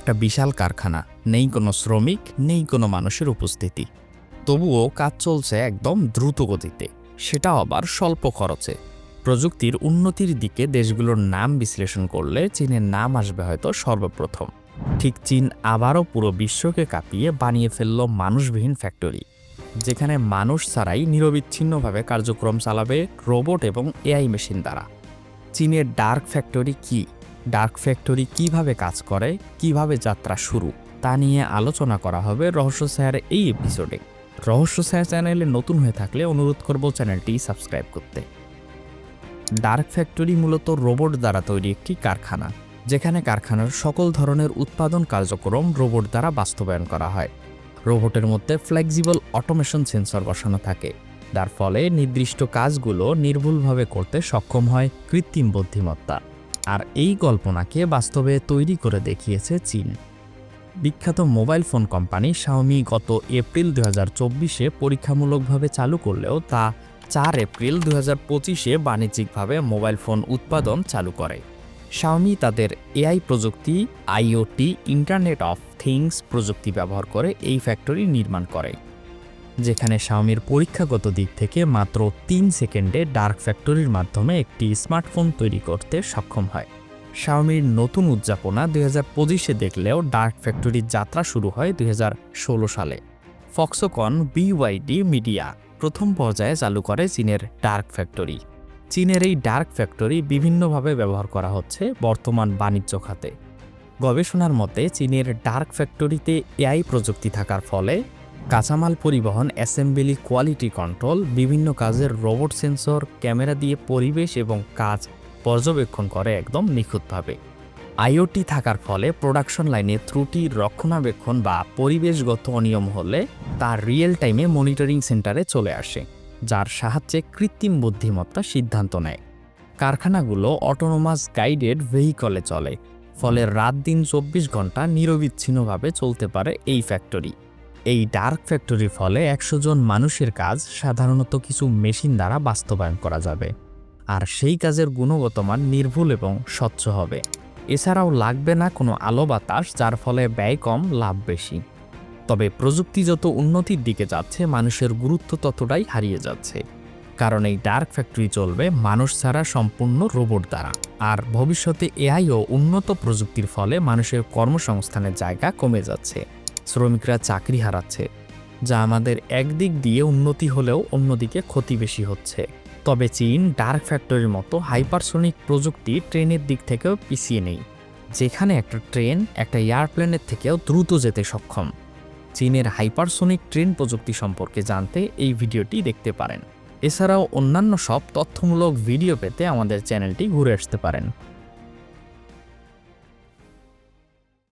একটা বিশাল কারখানা, নেই কোনো শ্রমিক, নেই কোনো মানুষের উপস্থিতি। তবুও কাজ চলছে একদম দ্রুত গতিতে, সেটাও আবার স্বল্প খরচে। প্রযুক্তির উন্নতির দিকে দেশগুলোর নাম বিশ্লেষণ করলে চীনের নাম আসবে হয়তো সর্বপ্রথম। ঠিক চীন আবারও পুরো বিশ্বকে কাঁপিয়ে বানিয়ে ফেলল মানুষবিহীন ফ্যাক্টরি, যেখানে মানুষ ছাড়াই নিরবিচ্ছিন্নভাবে কার্যক্রম চালাবে রোবট এবং এআই মেশিন দ্বারা। চীনের ডার্ক ফ্যাক্টরি কি, ডার্ক ফ্যাক্টরি কিভাবে কাজ করে, কিভাবে যাত্রা শুরু, তা নিয়ে আলোচনা করা হবে রহস্য ছায়ার এই এপিসোডে। রহস্য ছায়া চ্যানেলে নতুন হয়ে থাকলে অনুরোধ করব চ্যানেলটি সাবস্ক্রাইব করতে। ডার্ক ফ্যাক্টরি মূলত রোবট দ্বারা তৈরি একটি কারখানা, যেখানে কারখানার সকল ধরনের উৎপাদন কার্যক্রম রোবট দ্বারা বাস্তবায়ন করা হয়। রোবটের মধ্যে ফ্লেক্সিবল অটোমেশন সেন্সর বসানো থাকে, যার ফলে নির্দিষ্ট কাজগুলো নির্ভুলভাবে করতে সক্ষম হয় কৃত্রিম বুদ্ধিমত্তা। আর এই কল্পনাকে বাস্তবে তৈরি করে দেখিয়েছে চীন। বিখ্যাত মোবাইল ফোন কোম্পানি শাওমি গত এপ্রিল 2024-এ পরীক্ষামূলকভাবে চালু করলেও তা 4 এপ্রিল 2025-এ বাণিজ্যিকভাবে মোবাইল ফোন উৎপাদন চালু করে। শাওমি তাদের এআই প্রযুক্তি, আইওটি, ইন্টারনেট অফ থিংস প্রযুক্তি ব্যবহার করে এই ফ্যাক্টরি নির্মাণ করে, যেখানে শাওমির পরীক্ষাগত দিক থেকে মাত্র 3 সেকেন্ডে ডার্ক ফ্যাক্টরির মাধ্যমে একটি স্মার্টফোন তৈরি করতে সক্ষম হয়। শাওমির নতুন উদযাপনা 2025-এ দেখলেও ডার্ক ফ্যাক্টরির যাত্রা শুরু হয় 2016 সালে। ফক্সকন বিওয়াইডি মিডিয়া প্রথম পর্যায়ে চালু করে চীনের ডার্ক ফ্যাক্টরি। চীনের এই ডার্ক ফ্যাক্টরি বিভিন্নভাবে ব্যবহার করা হচ্ছে বর্তমান বাণিজ্য খাতে। গবেষণার মতে চীনের ডার্ক ফ্যাক্টরিতে এআই প্রযুক্তি থাকার ফলে কাঁচামাল পরিবহন, অ্যাসেম্বলি, কোয়ালিটি কন্ট্রোল, বিভিন্ন কাজের রোবট সেন্সর, ক্যামেরা দিয়ে পরিবেশ এবং কাজ পর্যবেক্ষণ করে একদম নিখুঁতভাবে। আইওটি থাকার ফলে প্রোডাকশন লাইনে ত্রুটি, রক্ষণাবেক্ষণ বা পরিবেশগত অনিয়ম হলে তা রিয়েল টাইমে মনিটরিং সেন্টারে চলে আসে, যার সাহায্যে কৃত্রিম বুদ্ধিমত্তা সিদ্ধান্ত নেয়। কারখানাগুলো অটোনোমাস গাইডেড ভেহিকলে চলে, ফলে রাত দিন 24 ঘন্টা নিরবিচ্ছিন্নভাবে চলতে পারে এই ফ্যাক্টরি। এই ডার্ক ফ্যাক্টরির ফলে 100 জন মানুষের কাজ সাধারণত কিছু মেশিন দ্বারা বাস্তবায়ন করা যাবে, আর সেই কাজের গুণগত মান নির্ভুল এবং স্বচ্ছ হবে। এছাড়াও লাগবে না কোনো আলো বাতাস, যার ফলে ব্যয় কম, লাভ বেশি। তবে প্রযুক্তি যত উন্নতির দিকে যাচ্ছে, মানুষের গুরুত্ব ততটাই হারিয়ে যাচ্ছে, কারণ এই ডার্ক ফ্যাক্টরি চলবে মানুষ ছাড়া সম্পূর্ণ রোবট দ্বারা। আর ভবিষ্যতে এআই ও উন্নত প্রযুক্তির ফলে মানুষের কর্মসংস্থানের জায়গা কমে যাচ্ছে, শ্রমিকরা চাকরি হারাচ্ছে, যা আমাদের একদিক দিয়ে উন্নতি হলেও অন্যদিকে ক্ষতি বেশি হচ্ছে। তবে চীন ডার্ক ফ্যাক্টরির মতো হাইপারসোনিক প্রযুক্তি ট্রেনের দিক থেকেও পিছিয়ে নেই, যেখানে একটা ট্রেন একটা এয়ারপ্লেনের থেকেও দ্রুত যেতে সক্ষম। চীনের হাইপারসোনিক ট্রেন প্রযুক্তি সম্পর্কে জানতে এই ভিডিওটি দেখতে পারেন। এছাড়াও অন্যান্য সব তথ্যমূলক ভিডিও পেতে আমাদের চ্যানেলটি ঘুরে আসতে পারেন।